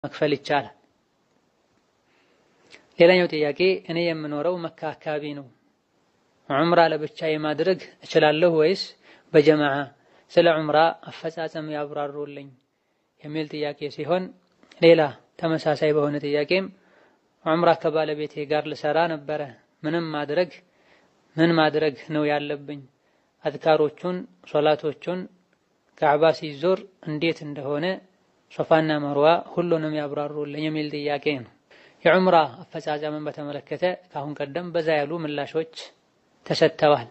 መክፈል ይቻላል። ሌላኛው ጥያቄ እኔ የምኖረው መካ አካባቢ ነው። ዑምራ ለብቻዬ ማድረግ እችላለሁ ወይስ በጀማዓ? ስለ ዑምራ አፈጻጸም ያብራሩልኝ የሚል ጥያቄ ሲሆን ሌላ ተመሳሳይ በሆነ ጥያቄም ዑምራ ከባለቤቴ ጋር ልሰራ ነበረ። ምን ማድረግ ነው ያለብኝ? አዝካሮቹን ሶላቶቹን ካዕባ ሲዞር እንዴት እንደሆነ ሶፋና መርዋ ሁሉንም ያብራሩልኝ የሚል ጥያቄ ነው። የዑምራ አፈጻጸምን በተመለከተ ካሁን ቀደም በዛ ያሉ ምላሾች ተሰጥተዋል።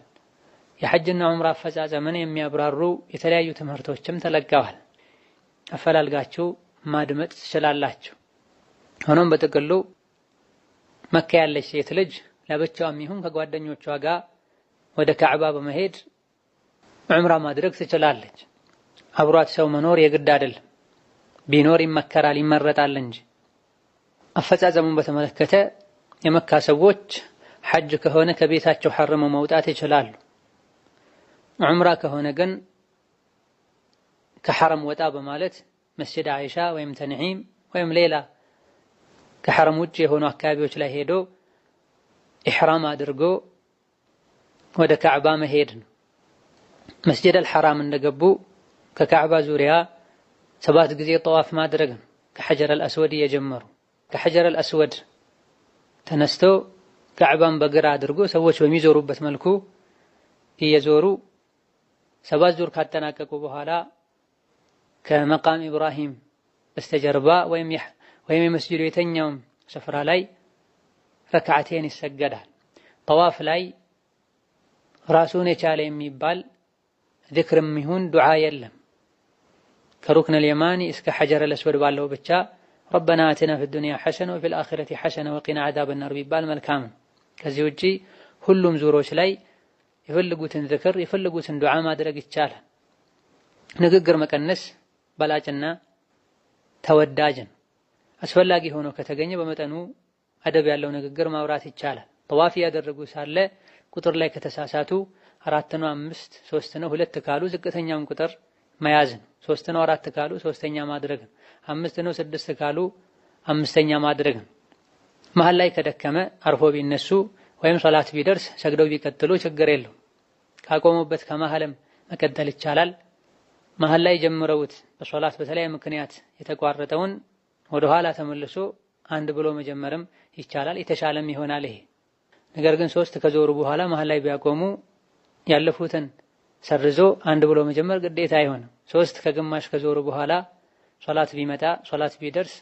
የሐጅና ዑምራ አፈጻጸምን የሚያብራሩ የተለያዩ ትምህርቶችም ተለቀዋል። አፈላልጋችሁ ማድመጥ ትችላላችሁ። ሆኖም በጥቅሉ መካ ያለች ሴት ልጅ ለብቻዋም ይሁን ከጓደኞቿ ጋር ወደ ካዕባ በመሄድ ዑምራ ማድረግ ትችላለች። አብሯት ሰው መኖር የግድ አይደለም። ቢኖር ይመከራል፣ ይመረጣል እንጂ። አፈጻጸሙን በተመለከተ የመካ ሰዎች ሐጅ ከሆነ ከቤታቸው ሐረመው መውጣት ይችላሉ። ዑምራ ከሆነ ግን ከሐረም ወጣ በማለት መስጂድ አይሻ ወይም ተንዒም ወይም ሌላ ከሐረም ውጭ የሆኑ አካባቢዎች ላይ ሄዶ ኢሕራም አድርጎ ወደ ካዕባ መሄድ ነው። መስጂድ አልሐራም እንደገቡ ከካዕባ ዙሪያ 7 ጊዜ ጠዋፍ ማድረግ ነው። ከሐጀር አልአስወድ እየጀመሩ ከሐጀር አልአስወድ ተነስቶ ካዕባን በግራ አድርጎ ሰዎች በሚዞሩበት መልኩ እየዞሩ 7 ዙር ካጠናቀቁ በኋላ ከመቃም ኢብራሂም በስተጀርባ ወይም የመስጂዱ የተኛውም ስፍራ ላይ ረክዓቴን ይሰገዳል። ጠዋፍ ላይ ራሱን የቻለ የሚባል ዚክርም ይሁን ዱዓ የለም። ከሩክን አልየማኒ እስከ ሐጀር አልአስወድ ባለው ብቻ ረበና አቲና ፊዱንያ ሐሰነ ወፊል አኺረቲ ሐሰነ ወቂና ዐዛበ ናር ቢባል መልካም ነው። ከዚህ ውጪ ሁሉም ዙሮች ላይ የፈለጉትን ዝክር የፈለጉትን ዱዓ ማድረግ ይቻላል። ንግግር መቀነስ በላጭና ተወዳጅ ነው። አስፈላጊ ሆኖ ከተገኘ በመጠኑ አደብ ያለው ንግግር ማውራት ይቻላል። ጠዋፍ ያደረጉ ሳለ ቁጥር ላይ ከተሳሳቱ 4 ነው 5 3 ነው 2 ካሉ ዝቅተኛውን ቁጥር መያዝ ነው። 3 ነው 4 ካሉ ሶስተኛ ማድረግ ነው። 5 ነው 6 ካሉ አምስተኛ ማድረግ ነው። መሃል ላይ ከደከመ አርፎ ቢነሱ ወይም ሶላት ቢደርስ ሰግደው ቢቀጥሉ ችግር የለው። ካቆሙበት ከመሃልም መቀጠል ይቻላል። መሃል ላይ ጀምረውት በሶላት በተለያየ ምክንያት የተቋረጠውን ወደ ኋላ ተመልሶ አንድ ብሎ መጀመርም ይቻላል። የተሻለም ይሆናል ይሄ። ነገር ግን 3 ከዞሩ በኋላ መሃል ላይ ቢያቆሙ ያለፉትን ሰርዞ አንድ ብሎ መጀመር ግዴታ አይሆንም። 3 ከግማሽ ከዞሩ በኋላ ሶላት ቢመጣ ሶላት ቢደርስ